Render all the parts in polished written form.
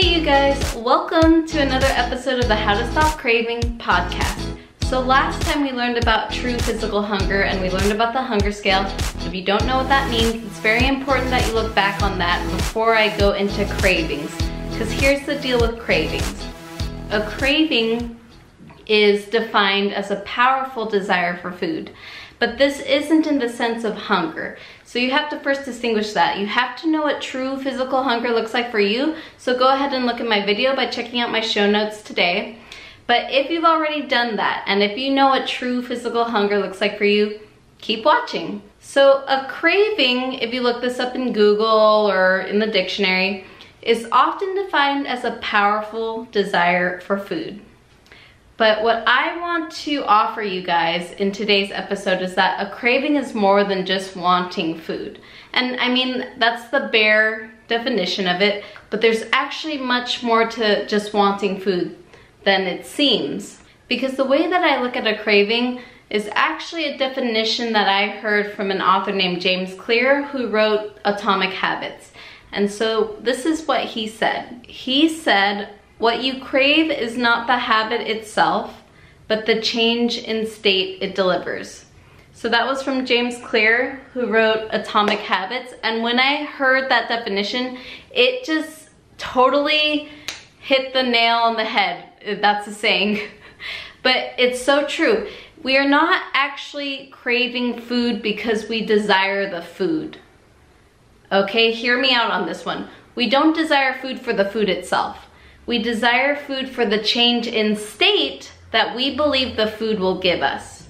Hey you guys, welcome to another episode of the How to Stop Craving podcast. So last time we learned about true physical hunger and we learned about the hunger scale. If you don't know what that means, it's very important that you look back on that before I go into cravings. Because here's the deal with cravings. A craving is defined as a powerful desire for food. But this isn't in the sense of hunger. So you have to first distinguish that. You have to know what true physical hunger looks like for you. So go ahead and look at my video by checking out my show notes today. But if you've already done that, and if you know what true physical hunger looks like for you, keep watching. So a craving, if you look this up in Google or in the dictionary, is often defined as a powerful desire for food. But what I want to offer you guys in today's episode is that a craving is more than just wanting food. And I mean, that's the bare definition of it, but there's actually much more to just wanting food than it seems. Because the way that I look at a craving is actually a definition that I heard from an author named James Clear, who wrote Atomic Habits. And so this is what he said. He said, what you crave is not the habit itself, but the change in state it delivers. So that was from James Clear, who wrote Atomic Habits. And when I heard that definition, it just totally hit the nail on the head. That's a saying. But it's so true. We are not actually craving food because we desire the food. Okay, hear me out on this one. We don't desire food for the food itself. We desire food for the change in state that we believe the food will give us.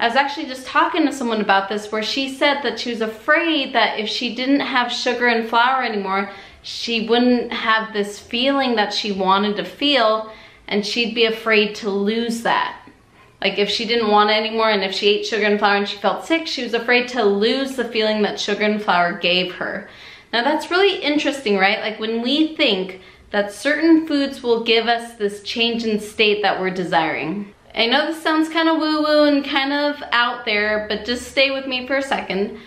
I was actually just talking to someone about this where she said that she was afraid that if she didn't have sugar and flour anymore, she wouldn't have this feeling that she wanted to feel, and she'd be afraid to lose that. Like if she didn't want it anymore and if she ate sugar and flour and she felt sick, she was afraid to lose the feeling that sugar and flour gave her. Now that's really interesting, right? Like when we think that certain foods will give us this change in state that we're desiring. I know this sounds kind of woo-woo and kind of out there, but just stay with me for a second.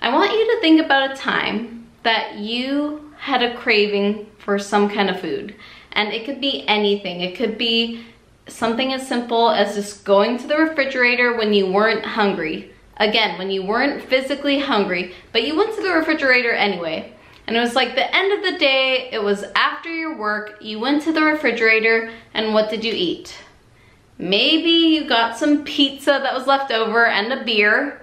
I want you to think about a time that you had a craving for some kind of food. And it could be anything. It could be something as simple as just going to the refrigerator when you weren't hungry. Again, when you weren't physically hungry, but you went to the refrigerator anyway. And it was like the end of the day, it was after your work, you went to the refrigerator, and what did you eat? Maybe you got some pizza that was left over and a beer.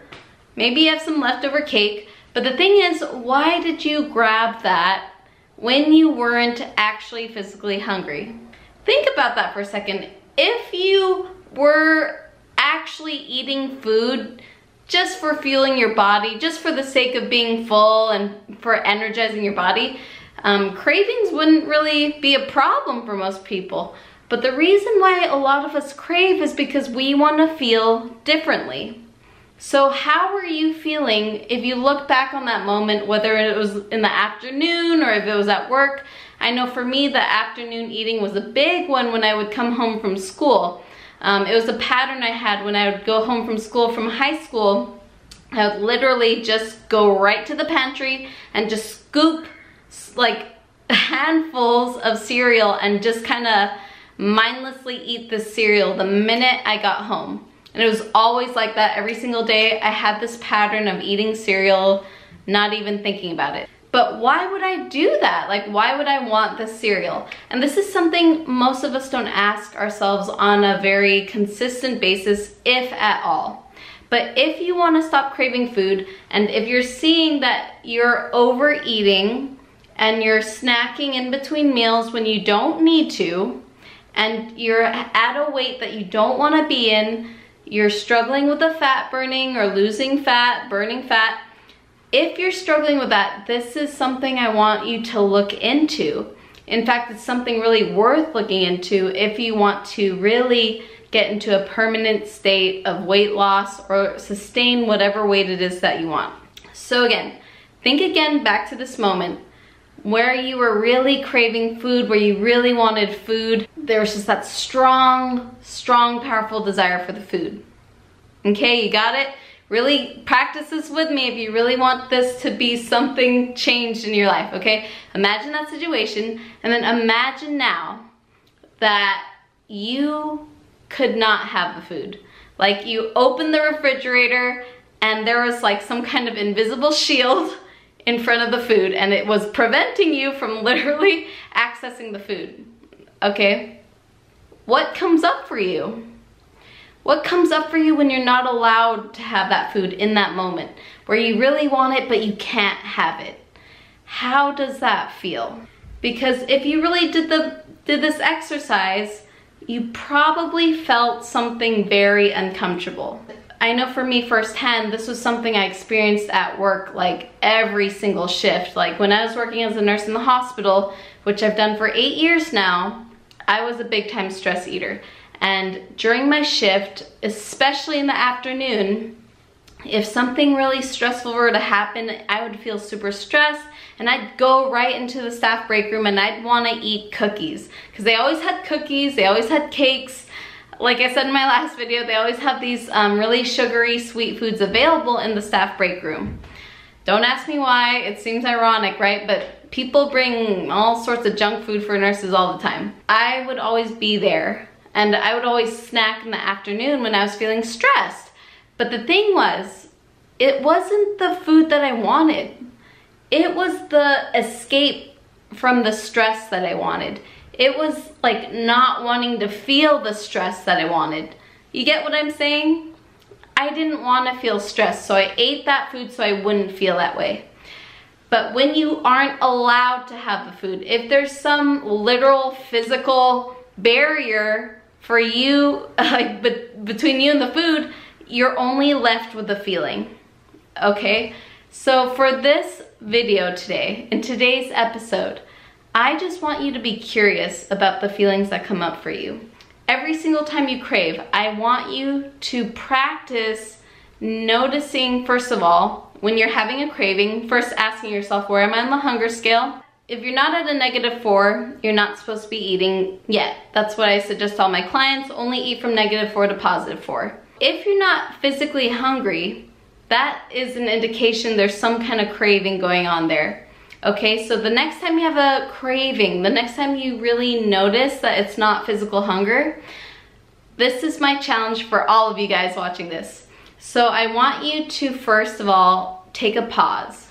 Maybe you have some leftover cake. But the thing is, why did you grab that when you weren't actually physically hungry? Think about that for a second. If you were actually eating food just for fueling your body, just for the sake of being full and for energizing your body, cravings wouldn't really be a problem for most people. But the reason why a lot of us crave is because we want to feel differently. So how were you feeling if you look back on that moment, whether it was in the afternoon or if it was at work? I know for me, the afternoon eating was a big one when I would come home from school. It was a pattern I had when I would go home from school, from high school. I would literally just go right to the pantry and just scoop like handfuls of cereal and just kind of mindlessly eat this cereal the minute I got home. And it was always like that every single day. I had this pattern of eating cereal, not even thinking about it. But why would I do that? Like, why would I want this cereal? And this is something most of us don't ask ourselves on a very consistent basis, if at all. But if you want to stop craving food, and if you're seeing that you're overeating and you're snacking in between meals when you don't need to, and you're at a weight that you don't want to be in, you're struggling with the fat burning or losing fat, burning fat, if you're struggling with that, this is something I want you to look into. In fact, it's something really worth looking into if you want to really get into a permanent state of weight loss or sustain whatever weight it is that you want. So again, think again back to this moment where you were really craving food, where you really wanted food. There was just that strong, powerful desire for the food. Okay, you got it? Really practice this with me if you really want this to be something changed in your life, okay? Imagine that situation, and then imagine now that you could not have the food. Like you opened the refrigerator and there was like some kind of invisible shield in front of the food and it was preventing you from literally accessing the food, okay? What comes up for you? What comes up for you when you're not allowed to have that food in that moment, where you really want it but you can't have it? How does that feel? Because if you really did this exercise, you probably felt something very uncomfortable. I know for me firsthand, this was something I experienced at work like every single shift. Like when I was working as a nurse in the hospital, which I've done for 8 years now, I was a big time stress eater. And during my shift, especially in the afternoon, if something really stressful were to happen, I would feel super stressed and I'd go right into the staff break room and I'd want to eat cookies because they always had cookies, they always had cakes. Like I said in my last video, they always have these really sugary sweet foods available in the staff break room. Don't ask me why, it seems ironic, right? But people bring all sorts of junk food for nurses all the time. I would always be there. And I would always snack in the afternoon when I was feeling stressed. But the thing was, it wasn't the food that I wanted. It was the escape from the stress that I wanted. It was like not wanting to feel the stress that I wanted. You get what I'm saying? I didn't want to feel stressed, so I ate that food so I wouldn't feel that way. But when you aren't allowed to have the food, if there's some literal physical barrier for you, like between you and the food, you're only left with the feeling, okay? So for this video today, in today's episode, I just want you to be curious about the feelings that come up for you. Every single time you crave, I want you to practice noticing, first of all, when you're having a craving, first asking yourself, where am I on the hunger scale? If you're not at a -4, you're not supposed to be eating yet. That's what I suggest to all my clients, only eat from -4 to +4. If you're not physically hungry, that is an indication there's some kind of craving going on there. Okay, so the next time you have a craving, the next time you really notice that it's not physical hunger, this is my challenge for all of you guys watching this. So I want you to, first of all, take a pause.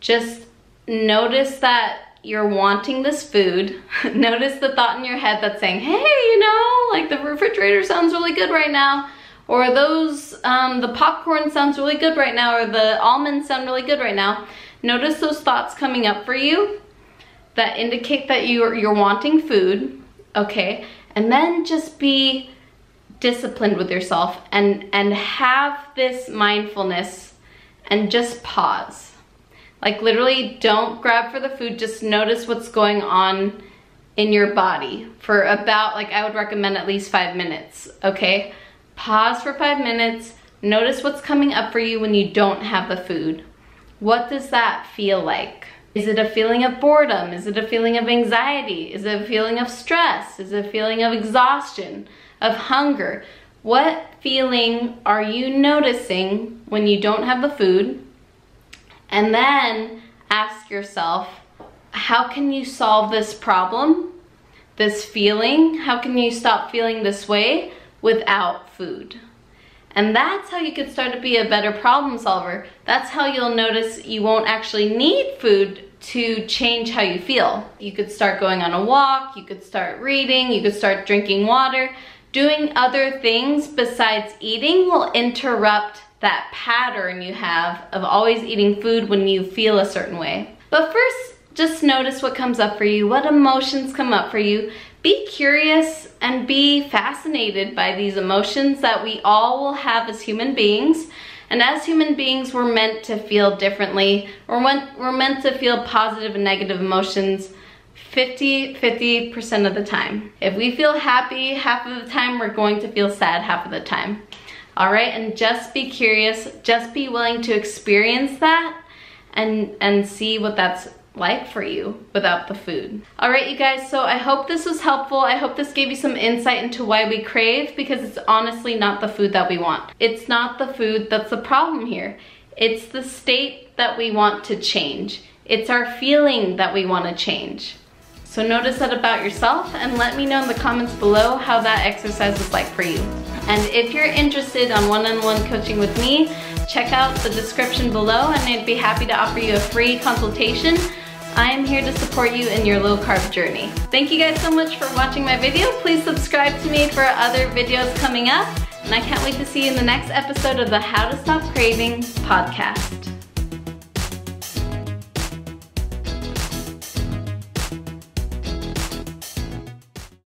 Just notice that you're wanting this food. Notice the thought in your head that's saying, hey, you know, like the refrigerator sounds really good right now, or those, the popcorn sounds really good right now, or the almonds sound really good right now. Notice those thoughts coming up for you that indicate that you're wanting food, okay? And then just be disciplined with yourself and have this mindfulness and just pause. Like literally don't grab for the food, just notice what's going on in your body for about, like I would recommend at least 5 minutes, okay? Pause for 5 minutes, notice what's coming up for you when you don't have the food. What does that feel like? Is it a feeling of boredom? Is it a feeling of anxiety? Is it a feeling of stress? Is it a feeling of exhaustion, of hunger? What feeling are you noticing when you don't have the food? And then ask yourself, how can you solve this problem, this feeling? How can you stop feeling this way without food? And that's how you can start to be a better problem solver. That's how you'll notice you won't actually need food to change how you feel. You could start going on a walk, you could start reading, you could start drinking water. Doing other things besides eating will interrupt that pattern you have of always eating food when you feel a certain way. But first, just notice what comes up for you, what emotions come up for you. Be curious and be fascinated by these emotions that we all will have as human beings. And as human beings, we're meant to feel differently. We're meant to feel positive and negative emotions 50% of the time. If we feel happy half of the time, we're going to feel sad half of the time. All right, and just be curious, just be willing to experience that and see what that's like for you without the food. All right, you guys, so I hope this was helpful. I hope this gave you some insight into why we crave, because it's honestly not the food that we want. It's not the food that's the problem here. It's the state that we want to change. It's our feeling that we want to change. So notice that about yourself and let me know in the comments below how that exercise was like for you. And if you're interested on one-on-one coaching with me, check out the description below and I'd be happy to offer you a free consultation. I am here to support you in your low-carb journey. Thank you guys so much for watching my video. Please subscribe to me for other videos coming up. And I can't wait to see you in the next episode of the How to Stop Craving podcast.